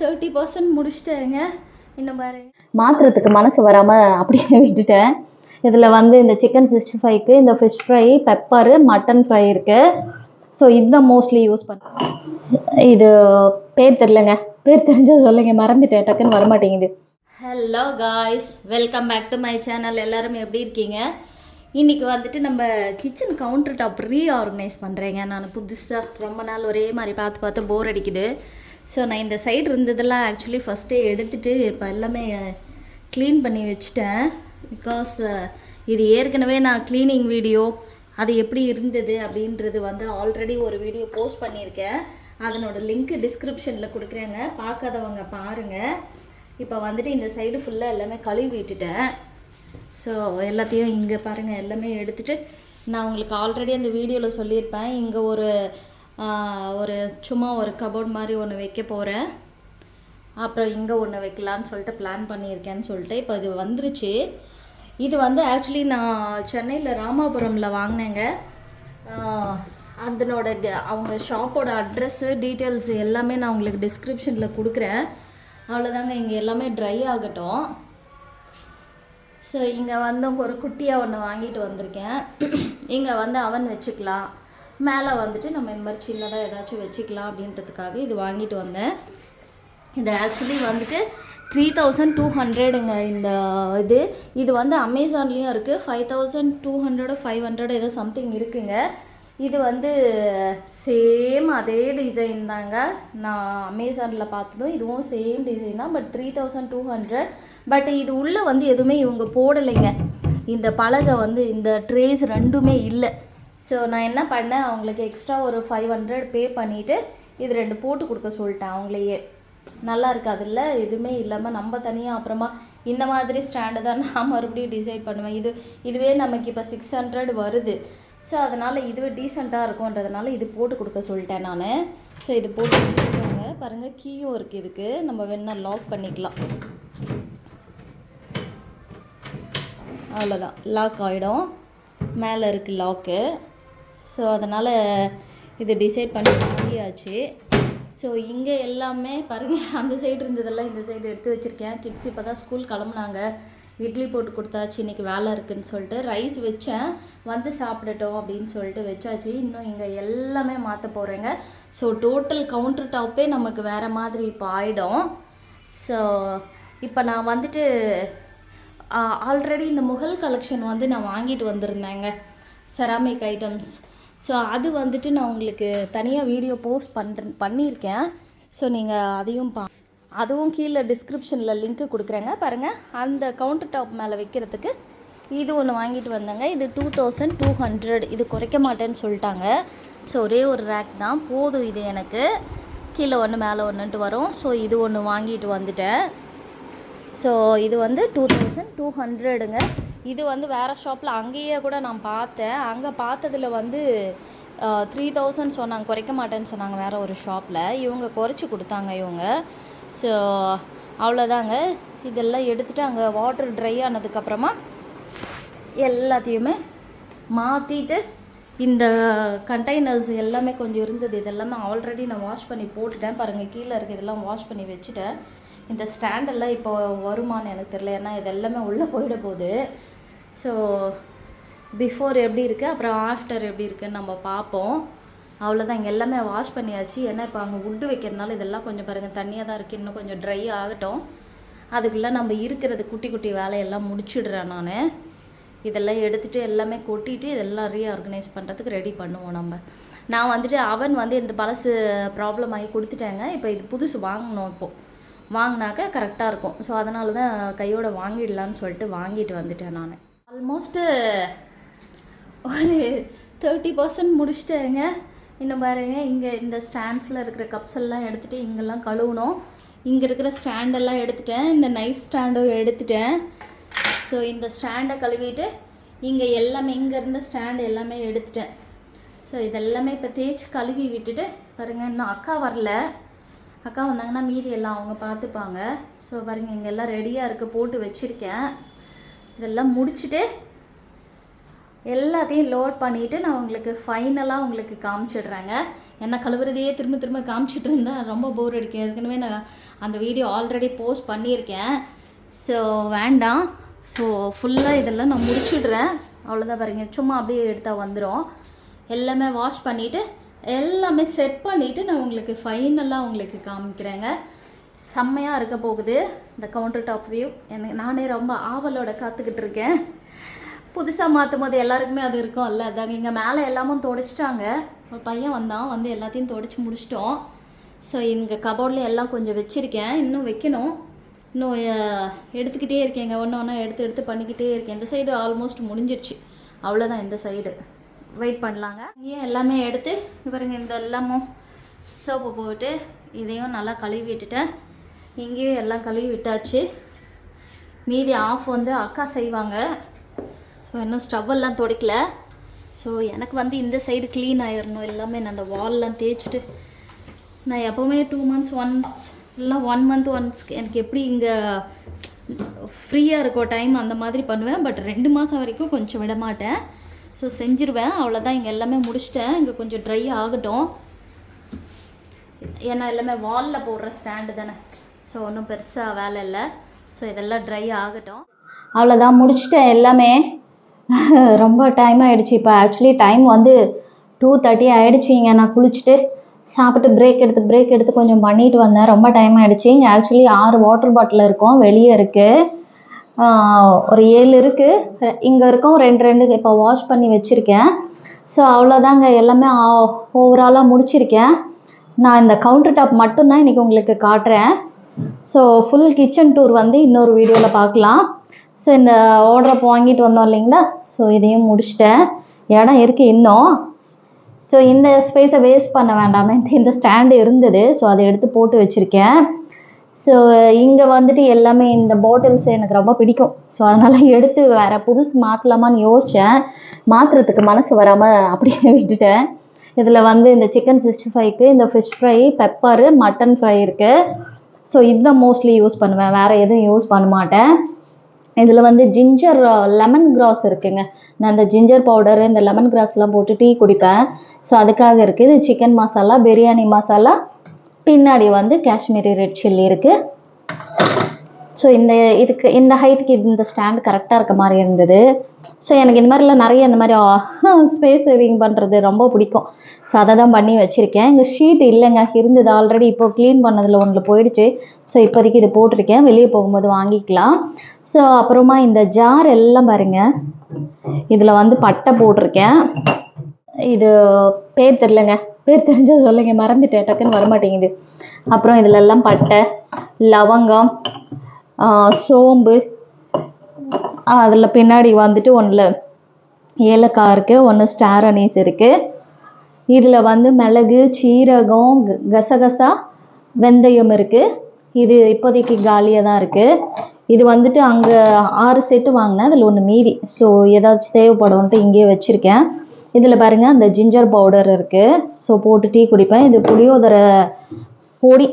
30% முடிச்சிட்டேங்க. இன்னும் பாருங்க மாற்றுறதுக்கு மனசு வராமல் அப்படியே விட்டுட்டேன். இதில் வந்து இந்த சிக்கன் 65க்கு இந்த fish fry, pepper, mutton fry இருக்குது. ஸோ இதுதான் மோஸ்ட்லி யூஸ் பண்ணுறேன். இது பேர் தெரிலங்க, பேர் தெரிஞ்சால் சொல்லுங்க, மறந்துட்டேன், டக்குன்னு வரமாட்டேங்குது. Hello guys, welcome back to my channel. எல்லோரும் எப்படி இருக்கீங்க? இன்றைக்கி வந்துட்டு நம்ம கிச்சன் கவுண்டர் டாப் ரீஆர்கனைஸ் பண்ணுறேங்க. நான் புதுசாக ரொம்ப நாள் ஒரே மாதிரி பார்த்து போர் அடிக்குது. ஸோ நான் இந்த சைடு இருந்ததெல்லாம் ஆக்சுவலி ஃபஸ்ட்டே எடுத்துகிட்டு இப்போ எல்லாமே க்ளீன் பண்ணி வச்சுட்டேன். பிகாஸ் இது ஏற்கனவே நான் க்ளீனிங் வீடியோ அது எப்படி இருந்தது அப்படின்றது வந்து ஆல்ரெடி ஒரு வீடியோ போஸ்ட் பண்ணியிருக்கேன். அதனோட லிங்க் டிஸ்கிரிப்ஷனில் கொடுக்குறேங்க, பார்க்காதவங்க பாருங்கள். இப்போ வந்துட்டு இந்த சைடு ஃபுல்லாக எல்லாமே கழுவி விட்டுட்டேன். ஸோ எல்லாத்தையும் இங்கே பாருங்கள், எல்லாமே எடுத்துகிட்டு நான் உங்களுக்கு ஆல்ரெடி அந்த வீடியோவில் சொல்லியிருப்பேன். இங்கே ஒரு சும்மா ஒரு கபோர்ட் மாதிரி ஒன்று வைக்க போகிறேன். அப்புறம் இங்கே ஒன்று வைக்கலான்னு சொல்லிட்டு பிளான் பண்ணியிருக்கேன்னு சொல்லிட்டு இப்போ இது வந்துருச்சு. இது வந்து ஆக்சுவலி நான் சென்னையில் ராமாபுரமில் வாங்கினேங்க. அதனோட அவங்க ஷாப்போட அட்ரெஸ்ஸு டீட்டெயில்ஸ் எல்லாமே நான் உங்களுக்கு டிஸ்கிரிப்ஷனில் கொடுக்குறேன். அவ்வளோதாங்க, இங்கே எல்லாமே ட்ரை ஆகட்டும். ஸோ இங்கே வந்து ஒரு குட்டியாக ஒன்று வாங்கிட்டு வந்திருக்கேன். இங்கே வந்து அவன் வச்சுக்கலாம், மேலே வந்துட்டு நம்ம இந்த மாதிரி சின்னதாக ஏதாச்சும் வச்சுக்கலாம் அப்படின்றதுக்காக இது வாங்கிட்டு வந்தேன். இது ஆக்சுவலி வந்துட்டு 3200ங்க இந்த இது வந்து அமேசான்லேயும் இருக்குது. 5200 500 ஏதோ சம்திங் இருக்குங்க. இது வந்து சேம் அதே டிசைன் தாங்க. நான் அமேசானில் பார்த்ததும் இதுவும் சேம் டிசைன் தான். பட் 3200. பட் இது உள்ளே வந்து எதுவுமே இவங்க போடலைங்க. இந்த பலகை வந்து இந்த ட்ரேஸ் ரெண்டுமே இல்லை. ஸோ நான் என்ன பண்ணேன், அவங்களுக்கு எக்ஸ்ட்ரா ஒரு 500 பே பண்ணிவிட்டு இது 2 போட்டு கொடுக்க சொல்லிட்டேன். அவங்களையே நல்லா இருக்காதுல்ல, எதுவுமே இல்லாமல் நம்ம தனியாக அப்புறமா இந்த மாதிரி ஸ்டாண்டு தான் நான் மறுபடியும் டிசைட் பண்ணுவேன். இதுவே நமக்கு இப்போ 600 வருது. ஸோ அதனால் இதுவே டீசெண்டாக இருக்கும்ன்றதுனால இது போட்டு கொடுக்க சொல்லிட்டேன் நான். ஸோ இது போட்டு கொடுத்துருக்காங்க பாருங்கள். கீயும் இருக்குது, இதுக்கு நம்ம வேணால் லாக் பண்ணிக்கலாம். அவ்வளோதான், லாக் ஆகிடும். மேலே இருக்குது லாக்கு. ஸோ அதனால் இது டிசைட் பண்ணி வாங்கியாச்சு. ஸோ இங்கே எல்லாமே பாருங்கள், அந்த சைடு இருந்ததெல்லாம் இந்த சைடு எடுத்து வச்சுருக்கேன். கிட்ஸ் இப்போ தான் ஸ்கூல் கிளம்புனாங்க. இட்லி போட்டு கொடுத்தாச்சு, இன்றைக்கி வேலை இருக்குதுன்னு சொல்லிட்டு. ரைஸ் வச்சேன், வந்து சாப்பிடட்டும் அப்படின்னு சொல்லிட்டு வச்சாச்சு. இன்னும் இங்கே எல்லாமே மாற்ற போகிறேங்க. ஸோ டோட்டல் கவுண்டர் டாப்பே நமக்கு வேறு மாதிரி இப்போ ஆகிடும். ஸோ இப்போ நான் வந்துட்டு ஆல்ரெடி இந்த முகல் கலெக்ஷன் வந்து நான் வாங்கிட்டு வந்திருந்தேங்க, செராமிக் ஐட்டம்ஸ். ஸோ அது வந்துட்டு நான் உங்களுக்கு தனியாக வீடியோ போஸ்ட் பண்ணியிருக்கேன். ஸோ நீங்கள் அதையும் அதுவும் கீழே டிஸ்கிரிப்ஷனில் லிங்க்கு கொடுக்குறேங்க பாருங்கள். அந்த கவுண்டர் டாப் மேலே வைக்கிறதுக்கு இது ஒன்று வாங்கிட்டு வந்தேங்க. இது 2200. இது குறைக்க மாட்டேன்னு சொல்லிட்டாங்க. ஸோ ஒரே ஒரு ரேக் தான் போதும் இது எனக்கு. கீழே ஒன்று மேலே ஒன்றுன்ட்டு வரும். ஸோ இது ஒன்று வாங்கிட்டு வந்துட்டேன். ஸோ இது வந்து 2200ங்க. இது வந்து வேறு ஷாப்பில் அங்கேயே கூட நான் பார்த்தேன். அங்கே பார்த்ததில் வந்து 3000 சொன்னாங்க, குறைக்க மாட்டேன்னு சொன்னாங்க வேறு ஒரு ஷாப்பில். இவங்க குறைச்சி கொடுத்தாங்க இவங்க. ஸோ அவ்வளோதாங்க. இதெல்லாம் எடுத்துகிட்டு அங்கே வாட்டர் ட்ரை ஆனதுக்கப்புறமா எல்லாத்தையுமே மாற்றிட்டு இந்த கண்டெய்னர்ஸ் எல்லாமே கொஞ்சம் இருந்தது, இதெல்லாமே ஆல்ரெடி நான் வாஷ் பண்ணி போட்டுட்டேன். பாருங்கள், கீழே இருக்க இதெல்லாம் வாஷ் பண்ணி வச்சுட்டேன். இந்த ஸ்டாண்டெல்லாம் இப்போ வருமானு எனக்கு தெரியல, ஏன்னா இதெல்லாமே உள்ளே போயிட போகுது. ஸோ பிஃபோர் எப்படி இருக்குது, அப்புறம் ஆஃப்டர் எப்படி இருக்குதுன்னு நம்ம பார்ப்போம். அவ்வளோதான், இங்கே எல்லாமே வாஷ் பண்ணியாச்சு. ஏன்னா இப்போ அங்கே உட்டு வைக்கிறதுனால இதெல்லாம் கொஞ்சம் பாருங்கள் தண்ணியாக தான் இருக்குது. இன்னும் கொஞ்சம் ட்ரை ஆகட்டும். அதுக்குள்ளே நம்ம இருக்கிறது குட்டி குட்டி வேலையெல்லாம் முடிச்சிடுறேன் நான். இதெல்லாம் எடுத்துகிட்டு எல்லாமே கொட்டிட்டு இதெல்லாம் ரீஆர்கனைஸ் பண்ணுறதுக்கு ரெடி பண்ணுவோம் நம்ம. நான் வந்துட்டு அவன் வந்து இந்த பழசு ப்ராப்ளம் ஆகி கொடுத்துட்டேங்க. இப்போ இது புதுசு வாங்கணும், இப்போது வாங்கினாக்க கரெக்டாக இருக்கும். ஸோ அதனால தான் கையோடு வாங்கிடலான்னு சொல்லிட்டு வாங்கிட்டு வந்துட்டேன் நான். ஆல்மோஸ்ட்டு ஒரு 30% முடிச்சிட்டேங்க. இன்னும் பாருங்க, இங்கே இந்த ஸ்டாண்ட்ஸில் இருக்கிற கப்ஸ் எல்லாம் எடுத்துகிட்டு இங்கெல்லாம் கழுவணும். இங்கே இருக்கிற ஸ்டாண்டெல்லாம் எடுத்துட்டேன், இந்த நைஃப் ஸ்டாண்டும் எடுத்துட்டேன். ஸோ இந்த ஸ்டாண்டை கழுவிட்டு இங்கே எல்லாமே இங்கே இருந்த ஸ்டாண்டு எல்லாமே எடுத்துட்டேன். ஸோ இதெல்லாமே இப்போ தேய்ச்சி கழுவி விட்டுட்டு பாருங்கள். இன்னும் அக்கா வரல, அக்கா வந்தாங்கன்னா மீதி எல்லாம் அவங்க பார்த்துப்பாங்க. ஸோ பாருங்கள், இங்கே எல்லாம் ரெடியாக இருக்குது, போட்டு வச்சுருக்கேன். இதெல்லாம் முடிச்சுட்டு எல்லாத்தையும் லோட் பண்ணிவிட்டு நான் உங்களுக்கு ஃபைனலாக உங்களுக்கு காமிச்சிடுறேங்க. என்ன கழுவுறதையே திரும்ப திரும்ப காமிச்சிட்டு இருந்தால் ரொம்ப போர் அடிக்கும். ஏற்கனவே நான் அந்த வீடியோ ஆல்ரெடி போஸ்ட் பண்ணியிருக்கேன். ஸோ வேண்டாம். ஸோ ஃபுல்லாக இதெல்லாம் நான் முடிச்சிடுறேன். அவ்வளோதான் பாருங்க, சும்மா அப்படியே எடுத்தால் வந்துடும். எல்லாமே வாஷ் பண்ணிவிட்டு எல்லாமே செட் பண்ணிவிட்டு நான் உங்களுக்கு ஃபைனலாக உங்களுக்கு காமிக்கிறேங்க. செம்மையாக இருக்க போகுது இந்த கவுண்டர் டாப் வியூ. எனக்கு நானே ரொம்ப ஆவலோட காத்துக்கிட்டு இருக்கேன். புதுசாக மாற்றும் போது எல்லாருக்குமே அது இருக்கும்ல. அதாங்க இங்கே மேலே எல்லாமும் துடைச்சிட்டாங்க. ஒரு பையன் வந்தான், வந்து எல்லாத்தையும் துடைச்சி முடிச்சிட்டோம். ஸோ இங்கே கபோர்டில் எல்லாம் கொஞ்சம் வச்சுருக்கேன், இன்னும் வைக்கணும். இன்னும் எடுத்துக்கிட்டே இருக்கேங்க, ஒன்று ஒன்றா எடுத்து பண்ணிக்கிட்டே இருக்கேன். இந்த சைடு ஆல்மோஸ்ட் முடிஞ்சிருச்சு, அவ்வளோதான். இந்த சைடு வெயிட் பண்ணலாங்க. இங்கேயும் எல்லாமே எடுத்து பாருங்க, இந்த எல்லாமும் சோப்பு போட்டு இதையும் நல்லா கழுவி விட்டுட்டேன். இங்கேயும் எல்லாம் கழுவி விட்டாச்சு. மீதி ஆஃப் வந்து அக்கா செய்வாங்க. ஸோ இன்னும் ஸ்டவ்வெல்லாம் துடைக்கல. ஸோ எனக்கு வந்து இந்த சைடு க்ளீன் ஆயிடணும் எல்லாமே. நான் அந்த வால்லாம் தேய்ச்சிட்டு நான் எப்போவுமே 2 months ஒன்ஸ் இல்லை 1 month ஒன்ஸ் எனக்கு எப்படி இங்கே ஃப்ரீயாக இருக்கோ டைம் அந்த மாதிரி பண்ணுவேன். பட் 2 மாதம் வரைக்கும் கொஞ்சம் விட மாட்டேன். ஸோ செஞ்சுருவேன். அவ்வளோதான். இங்கே எல்லாமே முடிச்சிட்டேன். இங்கே கொஞ்சம் ட்ரை ஆகட்டும். ஏன்னா எல்லாமே வாலில் போடுற ஸ்டாண்டு தானே. ஸோ ஒன்றும் பெருசாக வேலை இல்லை. ஸோ இதெல்லாம் ட்ரை ஆகட்டும். அவ்வளோதான், முடிச்சிட்டேன் எல்லாமே. ரொம்ப டைம் ஆகிடுச்சு. இப்போ ஆக்சுவலி டைம் வந்து 2:30 ஆகிடுச்சிங்க. நான் குளிச்சுட்டு சாப்பிட்டு பிரேக் எடுத்து கொஞ்சம் பண்ணிட்டு வந்தேன். ரொம்ப டைம் ஆகிடுச்சு. இங்கே ஆக்சுவலி 6 வாட்டர் பாட்டில் இருக்கும், வெளியே இருக்குது. ஒரு 7 இருக்குது, இங்கே இருக்கும் 2 இப்போ வாஷ் பண்ணி வச்சுருக்கேன். ஸோ அவ்வளோதாங்க, எல்லாமே ஓவராலாக முடிச்சிருக்கேன். நான் இந்த கவுண்டர் டாப் மட்டும்தான் இன்றைக்கி உங்களுக்கு காட்டுறேன். ஸோ ஃபுல் கிச்சன் டூர் வந்து இன்னொரு வீடியோவில் பார்க்கலாம். ஸோ இந்த ஆர்டர் வாங்கிட்டு வந்தோம் இல்லைங்களா, ஸோ இதையும் முடிச்சிட்டேன். இடம் இருக்குது இன்னும். ஸோ இந்த ஸ்பேஸை வேஸ்ட் பண்ண வேண்டாமே, இந்த ஸ்டாண்டு இருந்தது. ஸோ அதை எடுத்து போட்டு வச்சுருக்கேன். ஸோ இங்கே வந்துட்டு எல்லாமே இந்த பாட்டில்ஸ் எனக்கு ரொம்ப பிடிக்கும். ஸோ அதனால் எடுத்து வேறு புதுசு மாற்றலாமான்னு யோசித்தேன். மாற்றுறதுக்கு மனசு வராமல் அப்படியே விட்டுட்டேன். இதில் வந்து இந்த சிக்கன் 65க்கு இந்த fish fry, pepper, mutton fry இருக்குது. ஸோ இதுதான் மோஸ்ட்லி யூஸ் பண்ணுவேன், வேறு எதுவும் யூஸ் பண்ண மாட்டேன். இதில் வந்து ஜிஞ்சர் லெமன் கிராஸ் இருக்குங்க. நான் இந்த ஜிஞ்சர் பவுடரு, இந்த லெமன் கிராஸ்லாம் போட்டு டீ குடிப்பேன். ஸோ அதுக்காக இருக்குது. இது சிக்கன் மசாலா, பிரியாணி மசாலா, பின்னாடி வந்து காஷ்மீரி ரெட் சில்லி இருக்குது. ஸோ இதுக்கு இந்த ஹைட்டுக்கு இந்த ஸ்டாண்டு கரெக்டாக இருக்க மாதிரி இருந்தது. ஸோ எனக்கு இந்த மாதிரிலாம் நிறைய இந்த மாதிரி ஸ்பேஸ் சேவிங் பண்ணுறது ரொம்ப பிடிக்கும். ஸோ அதை தான் பண்ணி வச்சுருக்கேன். இங்கே ஷீட் இல்லைங்க, இருந்தது ஆல்ரெடி. இப்போது க்ளீன் பண்ணதில் ஒன்றில் போயிடுச்சு. ஸோ இப்போதைக்கு இது போட்டிருக்கேன், வெளியே போகும்போது வாங்கிக்கலாம். ஸோ அப்புறமா இந்த ஜார் எல்லாம் பாருங்கள், இதில் வந்து பட்டை போட்டிருக்கேன். இது பேர் தெரிலங்க, பேர் தெரிஞ்சால் சொல்லுங்க, மறந்துட்டேன், டக்குன்னு வரமாட்டேங்குது. அப்புறம் இதில் எல்லாம் பட்டை, லவங்கம், சோம்பு, அதில் பின்னாடி வந்துட்டு ஒன்றில் ஏலக்காய் இருக்குது, ஒன்று ஸ்டார் அனீஸ் இருக்குது. இதில் வந்து மிளகு, சீரகம், கசகசா, வெந்தயம் இருக்குது. இது இப்போதைக்கு காலியாக தான் இருக்குது. இது வந்துட்டு அங்கே 6 செட்டு வாங்கினேன், அதில் 1 மீதி. ஸோ ஏதாச்சும் தேவைப்படும்ன்ட்டு இங்கேயே வச்சுருக்கேன். இதில் பாருங்கள், அந்த ஜிஞ்சர் பவுடர் இருக்குது. ஸோ போட்டு டீ குடிப்பேன். இது புளியோதரை பொடி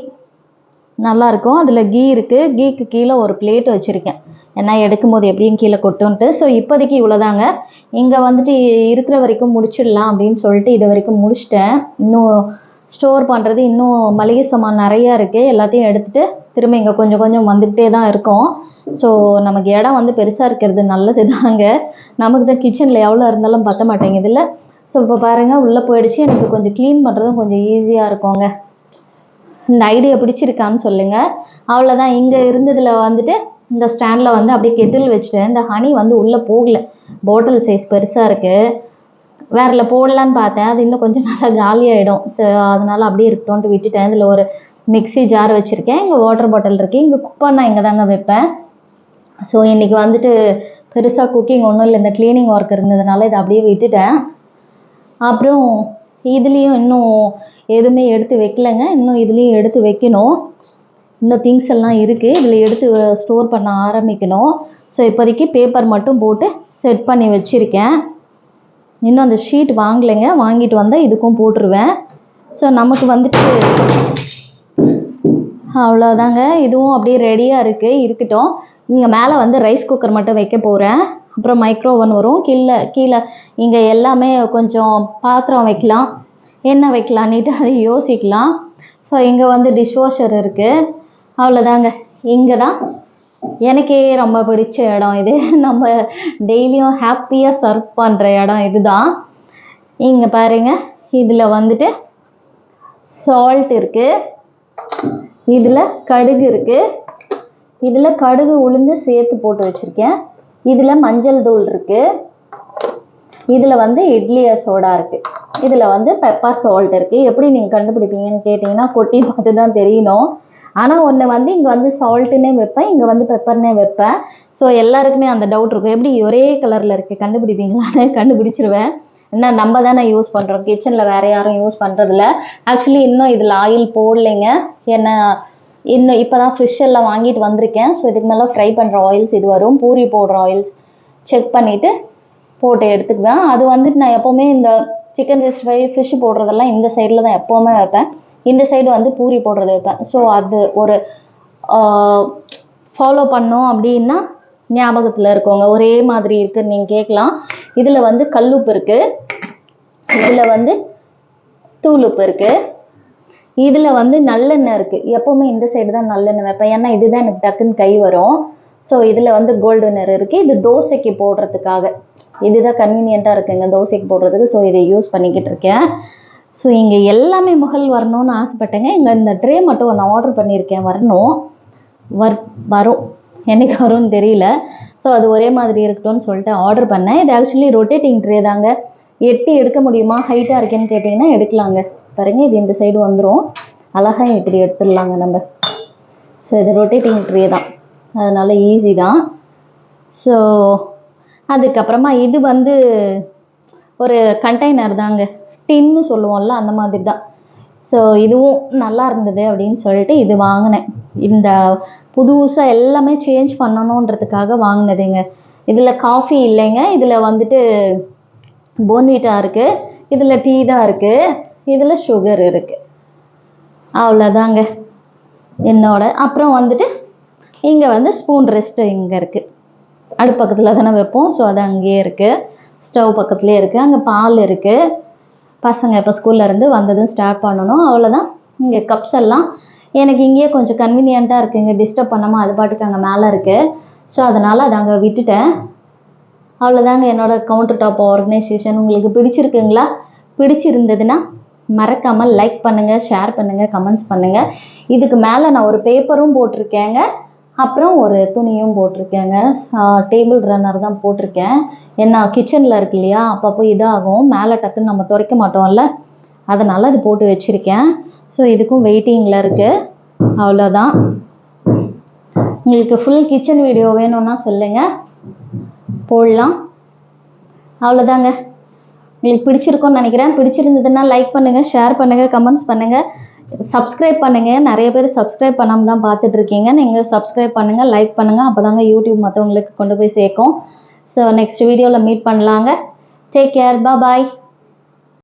நல்லாயிருக்கும். அதில் கீ இருக்குது. கீக்கு கீழே ஒரு பிளேட் வச்சுருக்கேன், ஏன்னா எடுக்கும்போது எப்படியும் கீழே கொட்டுன்ட்டு. ஸோ இப்போதைக்கு இவ்வளோதாங்க. இங்கே வந்துட்டு இருக்கிற வரைக்கும் முடிச்சிடலாம் அப்படின்னு சொல்லிட்டு இது வரைக்கும் முடிச்சிட்டேன். இன்னும் ஸ்டோர் பண்ணுறது, இன்னும் மளிகை சாமான் நிறையா இருக்குது. எல்லாத்தையும் எடுத்துகிட்டு திரும்ப இங்கே கொஞ்சம் கொஞ்சம் வந்துக்கிட்டே தான் இருக்கும். ஸோ நமக்கு இடம் வந்து பெருசாக இருக்கிறது நல்லது தாங்க. நமக்கு தான் கிச்சனில் எவ்வளோ இருந்தாலும் பற்ற மாட்டேங்குது இல்லை. ஸோ இப்போ பாருங்கள், உள்ளே போயிடுச்சு. எனக்கு கொஞ்சம் க்ளீன் பண்ணுறதும் கொஞ்சம் ஈஸியாக இருக்குங்க. இந்த ஐடியா பிடிச்சிருக்கான்னு சொல்லுங்கள். அவ்வளோதான். இங்கே இருந்ததில் வந்துட்டு இந்த ஸ்டாண்டில் வந்து அப்படியே கெட்டில் வச்சுட்டேன். இந்த ஹனி வந்து உள்ளே போகல, பாட்டில் சைஸ் பெருசாக இருக்குது. வேறில் போடலான்னு பார்த்தேன், அது இன்னும் கொஞ்சம் நல்லா காலியாகிடும். ஸோ அதனால் அப்படியே இருக்கட்டும்ன்ட்டு விட்டுட்டேன். இதில் ஒரு மிக்ஸி ஜார் வச்சுருக்கேன். இங்கே வாட்டர் பாட்டில் இருக்குது. இங்கே குக் பண்ணால் இங்கே தாங்க வைப்பேன். ஸோ இன்றைக்கி வந்துட்டு பெருசாக குக்கிங் ஒன்றும் இல்லை, இந்த க்ளீனிங் ஒர்க் இருந்ததுனால இதை அப்படியே விட்டுட்டேன். அப்புறம் இதுலேயும் இன்னும் எதுவுமே எடுத்து வைக்கலைங்க. இன்னும் இதுலேயும் எடுத்து வைக்கணும். இன்னும் திங்ஸ் எல்லாம் இருக்குது, இதில் எடுத்து ஸ்டோர் பண்ண ஆரம்பிக்கணும். ஸோ இப்போதைக்கு பேப்பர் மட்டும் போட்டு செட் பண்ணி வச்சுருக்கேன். இன்னும் அந்த ஷீட் வாங்கலைங்க, வாங்கிட்டு வந்தால் இதுக்கும் போட்டுருவேன். ஸோ நமக்கு வந்துட்டு அவ்வளோதாங்க. இதுவும் அப்படியே ரெடியாக இருக்கட்டும். இங்கே மேலே வந்து ரைஸ் குக்கர் மட்டும் வைக்க போகிறேன். அப்புறம் மைக்ரோ ஓவன் வரும். கீழே இங்கே எல்லாமே கொஞ்சம் பாத்திரம் வைக்கலாம், என்ன வைக்கலான்னுட்டு அதை யோசிக்கலாம். ஸோ இங்கே வந்து டிஷ்வாஷர் இருக்குது. அவ்வளோதாங்க. இங்கே தான் எனக்கே ரொம்ப பிடிச்ச இடம் இது. நம்ம டெய்லியும் ஹாப்பியாக சர்வ் பண்ணுற இடம் இதுதான். இங்கே பாருங்க, இதில் வந்துட்டு சால்ட் இருக்குது, இதில் கடுகு இருக்குது, இதில் கடுகு உளுந்து சேர்த்து போட்டு வச்சுருக்கேன், இதில் மஞ்சள் தூள் இருக்குது, இதில் வந்து இட்லி சோடா இருக்குது, இதில் வந்து பெப்பர் சால்ட் இருக்குது. எப்படி நீங்கள் கண்டுபிடிப்பீங்கன்னு கேட்டிங்கன்னா கொட்டி பார்த்து தான் தெரியணும். ஆனால் ஒன்று வந்து இங்கே வந்து சால்ட்டுன்னே வைப்பேன், இங்கே வந்து பெப்பர்னே வைப்பேன். ஸோ எல்லாருக்குமே அந்த டவுட் இருக்கும், எப்படி ஒரே கலரில் இருக்குது கண்டுபிடிப்பீங்களான்னு. கண்டுபிடிச்சிருவேன். என்ன, நம்ம தானே யூஸ் பண்ணுறோம், கிச்சனில் வேறு யாரும் யூஸ் பண்ணுறதில்ல. ஆக்சுவலி இன்னும் இதில் ஆயில் போடலைங்க. ஏன்னா இன்னும் இப்போ தான் ஃபிஷ் எல்லாம் வாங்கிட்டு வந்திருக்கேன். ஸோ இதுக்கு மேலே ஃப்ரை பண்ணுற ஆயில்ஸ் இது வரும், பூரி போடுற ஆயில்ஸ் செக் பண்ணிவிட்டு போட்டு எடுத்துக்குவேன். அது வந்துட்டு நான் எப்போவுமே இந்த சிக்கன் 65 ஃபிஷ் போடுறதெல்லாம் இந்த சைடில் தான் எப்போவுமே வைப்பேன். இந்த சைடு வந்து பூரி போடுறது வைப்பேன். ஸோ அது ஒரு ஃபாலோ பண்ணோம் அப்படின்னா ஞாபகத்தில் இருக்கவங்க ஒரே மாதிரி இருக்குன்னு நீங்கள் கேட்கலாம். இதில் வந்து கல்லுப்பு இருக்குது, இதில் வந்து தூளுப்பு இருக்குது, இதில் வந்து நல்லெண்ணெய் இருக்குது. எப்போவுமே இந்த சைடு தான் நல்லெண்ணெய் வைப்பேன், ஏன்னா இதுதான் எனக்கு டக்குன்னு கை வரும். ஸோ இதில் வந்து கோல்டு வினர் இருக்குது. இது தோசைக்கு போடுறதுக்காக, இதுதான் கன்வீனியண்ட்டாக இருக்குங்க தோசைக்கு போடுறதுக்கு. ஸோ இதை யூஸ் பண்ணிக்கிட்டு இருக்கேன். ஸோ இங்கே எல்லாமே முகல் வரணும்னு ஆசைப்பட்டேங்க. இங்கே இந்த ட்ரே மட்டும் ஒன்று ஆர்டர் பண்ணியிருக்கேன், வரணும். வரும், என்னைக்கு வரும்னு தெரியல. ஸோ அது ஒரே மாதிரி இருக்கட்டும்னு சொல்லிட்டு ஆர்டர் பண்ணேன். இது ஆக்சுவலி ரொட்டேட்டிங் ட்ரே தாங்க. எட்டி எடுக்க முடியுமா, ஹைட்டாக இருக்கேன்னு கேட்டிங்கன்னா எடுக்கலாங்க. பாருங்க, இது இந்த சைடு வந்துடும், அழகாக இப்படி எடுத்துடலாங்க நம்ம. ஸோ இது ரொட்டேட்டிங் ட்ரே தான், அதனால் ஈஸி தான். ஸோ அதுக்கப்புறமா இது வந்து ஒரு கண்டெய்னர் தாங்க, டின்னு சொல்லுவோம்ல அந்த மாதிரி தான். ஸோ இதுவும் நல்லா இருந்தது அப்படின்னு சொல்லிட்டு இது வாங்கினேன். இந்த புதுசாக எல்லாமே சேஞ்ச் பண்ணணுன்றதுக்காக வாங்கினதுங்க. இதில் காஃபி இல்லைங்க, இதில் வந்துட்டு போன்விட்டா இருக்குது, இதில் டீ தான் இருக்குது, இதில் சுகர் இருக்குது. அவ்வளோதாங்க என்னோட. அப்புறம் வந்துட்டு இங்கே வந்து ஸ்பூன் ரெஸ்ட்டு இங்கே இருக்குது, அடுப்பு பக்கத்தில் தானே வைப்போம். ஸோ அது அங்கேயே இருக்குது, ஸ்டவ் பக்கத்துலேயே இருக்குது. அங்கே பால் இருக்குது, பசங்க இப்போ ஸ்கூல்லேருந்து வந்ததும் ஸ்டார்ட் பண்ணணும். அவ்வளோதான். இங்கே கப்ஸ் எல்லாம் எனக்கு இங்கேயே கொஞ்சம் கன்வீனியண்ட்டாக இருக்குங்க, டிஸ்டர்ப் பண்ணாமல் அது பாட்டுக்கு அங்கே மேலே இருக்குது. ஸோ அதனால் அதை அங்கே விட்டுட்டேன். அவ்வளோதாங்க என்னோடய கவுண்டர் டாப் ஆர்கனைசேஷன். உங்களுக்கு பிடிச்சிருக்குங்களா? பிடிச்சிருந்ததுன்னா மறக்காமல் லைக் பண்ணுங்கள், ஷேர் பண்ணுங்கள், கமெண்ட்ஸ் பண்ணுங்கள். இதுக்கு மேலே நான் ஒரு பேப்பரும் போட்டிருக்கேங்க, அப்புறம் ஒரு துணியும் போட்டிருக்கேங்க. டேபிள் ரன்னர் தான் போட்டிருக்கேன், ஏன்னா கிச்சனில் இருக்கு இல்லையா, அப்பப்போ இதாகும், மேலே டக்குன்னு நம்ம துடைக்க மாட்டோம்ல, அதனால் அது போட்டு வச்சுருக்கேன். ஸோ இதுக்கும் வெயிட்டிங்கில் இருக்குது. அவ்வளோதான். உங்களுக்கு ஃபுல் கிச்சன் வீடியோ வேணும்னா சொல்லுங்கள், போடலாம். அவ்வளோதாங்க. உங்களுக்கு பிடிச்சிருக்கும்னு நினைக்கிறேன். பிடிச்சிருந்ததுன்னா லைக் பண்ணுங்கள், ஷேர் பண்ணுங்கள், கமெண்ட்ஸ் பண்ணுங்கள், சப்ஸ்கிரைப் பண்ணுங்கள். நிறைய பேர் சப்ஸ்கிரைப் பண்ணாமல் தான் பார்த்துட்ருக்கீங்க. நீங்கள் சப்ஸ்கிரைப் பண்ணுங்கள், லைக் பண்ணுங்கள், அப்போ தாங்க யூடியூப் மற்றவங்களுக்கு கொண்டு போய் சேர்க்கும். ஸோ நெக்ஸ்ட் வீடியோவில் மீட் பண்ணலாங்க. டேக் கேர், பாய்.